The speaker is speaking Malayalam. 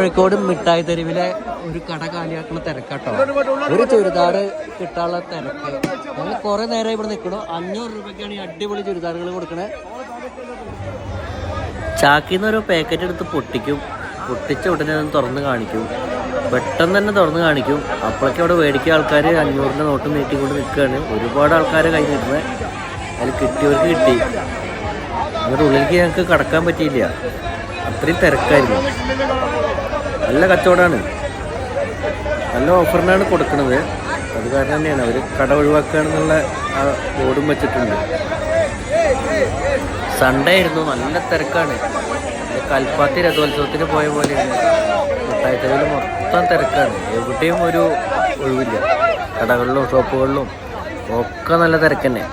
കോഴിക്കോട് മിഠായി തെരുവിലെ ഒരു കട കാലിയാക്കുന്ന തിരക്കാട്ടോ. ഒരു ചുരിദാർ കിട്ടാനുള്ള തിരക്ക്. ഞങ്ങൾ കുറെ നേരം ഇവിടെ നിൽക്കണോ. 500 രൂപയ്ക്കാണ് ഈ അടിപൊളി ചുരിദാറുകൾ കൊടുക്കണേ. ചാക്കിന്ന് ഒരു പാക്കറ്റ് എടുത്ത് പൊട്ടിച്ച ഉടനെ ഒന്ന് തുറന്ന് കാണിക്കും. പെട്ടെന്ന് തന്നെ തുറന്ന് കാണിക്കും. അപ്പോഴൊക്കെ അവിടെ മേടിക്കുക ആൾക്കാർ 500-ൻ്റെ നോട്ട് നീട്ടിക്കൊണ്ട് നിൽക്കുകയാണ്. ഒരുപാട് ആൾക്കാരെ കൈ നിൽക്കുന്നത്. അതിൽ കിട്ടിയവർക്ക് കിട്ടി. അങ്ങോട്ട് ഉള്ളിലേക്ക് ഞങ്ങൾക്ക് കടക്കാൻ പറ്റിയില്ല, അത്രയും തിരക്കായിരുന്നു. നല്ല കച്ചവടമാണ്, നല്ല ഓഫറിനാണ് കൊടുക്കുന്നത്. അത് കാരണം തന്നെയാണ് അവർ കട ഒഴിവാക്കുകയാണെന്നുള്ള ആ ബോർഡും വെച്ചിട്ടുണ്ട്. സൺഡേ ആയിരുന്നു, നല്ല തിരക്കാണ്. കൽപ്പാത്തി രഥോത്സവത്തിന് പോയ പോലെയാണ്. മിഠായിത്തെരുവിൽ മൊത്തം തിരക്കാണ്, എവിടെയും ഒരു ഒഴിവില്ല. കടകളിലും ഷോപ്പുകളിലും ഒക്കെ നല്ല തിരക്ക് തന്നെ.